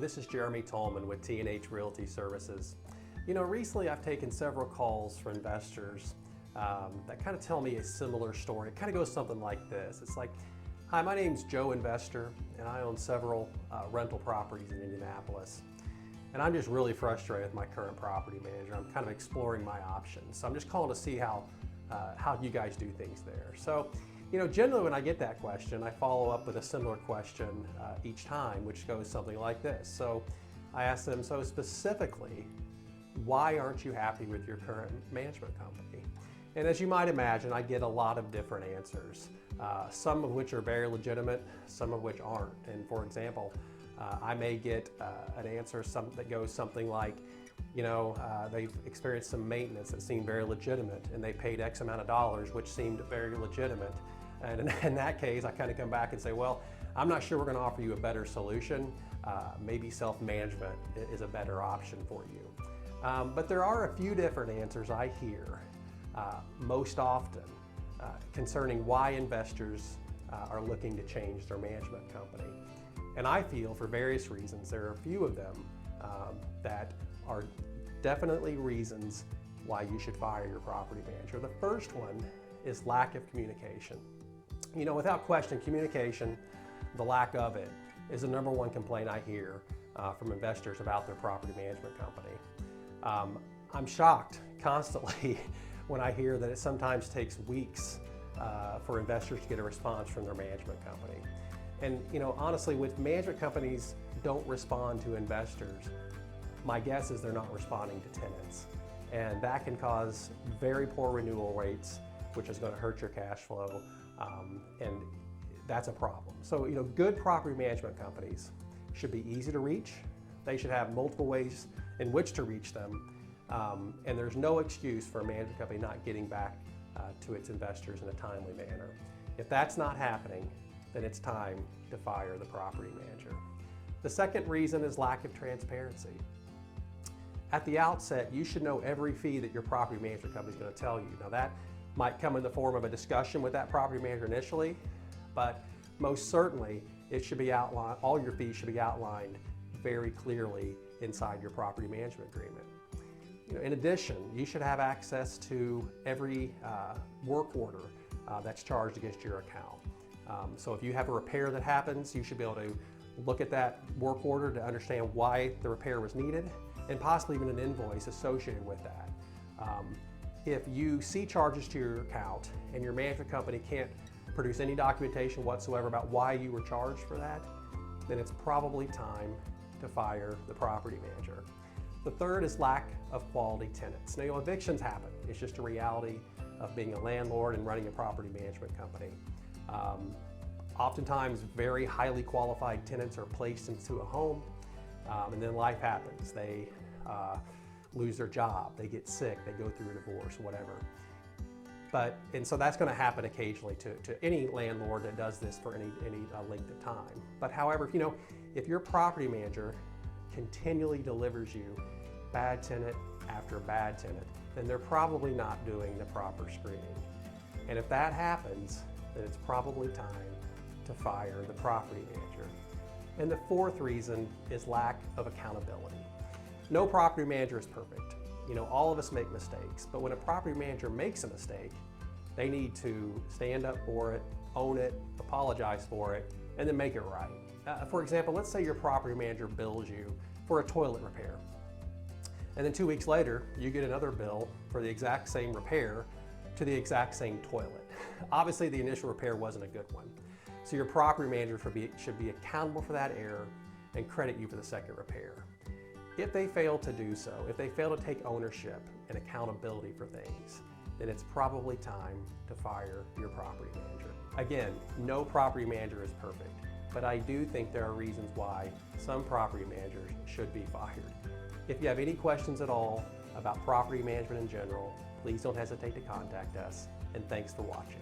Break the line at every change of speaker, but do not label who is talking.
this is Jeremy Tolman with T&H Realty Services. Recently I've taken several calls from investors that kind of tell me a similar story. It kind of goes something like this. It's like, hi, my name's Joe Investor, and I own several rental properties in Indianapolis. And I'm just really frustrated with my current property manager. I'm kind of exploring my options. So I'm just calling to see how you guys do things there. So, generally when I get that question, I follow up with a similar question each time, which goes something like this. So I ask them, so specifically, why aren't you happy with your current management company? And as you might imagine, I get a lot of different answers, some of which are very legitimate, some of which aren't. And for example, I may get an answer that goes something like, they've experienced some maintenance that seemed very legitimate, and they paid X amount of dollars, which seemed very legitimate. And in that case, I kind of come back and say, well, I'm not sure we're going to offer you a better solution. Maybe self-management is a better option for you. But there are a few different answers I hear most often concerning why investors are looking to change their management company. And I feel for various reasons, there are a few of them that are definitely reasons why you should fire your property manager. The first one is lack of communication. Without question, communication, the lack of it, is the number one complaint I hear from investors about their property management company. I'm shocked constantly when I hear that it sometimes takes weeks for investors to get a response from their management company. And honestly, with management companies don't respond to investors, my guess is they're not responding to tenants. And that can cause very poor renewal rates, which is going to hurt your cash flow, and that's a problem. So good property management companies should be easy to reach. They should have multiple ways in which to reach them, and there's no excuse for a management company not getting back to its investors in a timely manner. If that's not happening, then it's time to fire the property manager. The second reason is lack of transparency. At the outset, you should know every fee that your property management company is going to tell you. Now that might come in the form of a discussion with that property manager initially, but most certainly it should be outlined, all your fees should be outlined very clearly inside your property management agreement. In addition, you should have access to every work order that's charged against your account. So if you have a repair that happens, you should be able to look at that work order to understand why the repair was needed, and possibly even an invoice associated with that. If you see charges to your account and your management company can't produce any documentation whatsoever about why you were charged for that, then it's probably time to fire the property manager. The third is lack of quality tenants. Now, evictions happen. It's just a reality of being a landlord and running a property management company. Oftentimes, very highly qualified tenants are placed into a home, and then life happens. They lose their job, they get sick, they go through a divorce, whatever. And so that's going to happen occasionally to any landlord that does this for any length of time. But however, if your property manager continually delivers you bad tenant after bad tenant, then they're probably not doing the proper screening. And if that happens, then it's probably time to fire the property manager. And the fourth reason is lack of accountability. No property manager is perfect. All of us make mistakes, but when a property manager makes a mistake, they need to stand up for it, own it, apologize for it, and then make it right. For example, let's say your property manager bills you for a toilet repair, and then 2 weeks later, you get another bill for the exact same repair to the exact same toilet. Obviously, the initial repair wasn't a good one. So your property manager should be accountable for that error and credit you for the second repair. If they fail to do so, if they fail to take ownership and accountability for things, then it's probably time to fire your property manager. Again, no property manager is perfect, but I do think there are reasons why some property managers should be fired. If you have any questions at all about property management in general, please don't hesitate to contact us, and thanks for watching.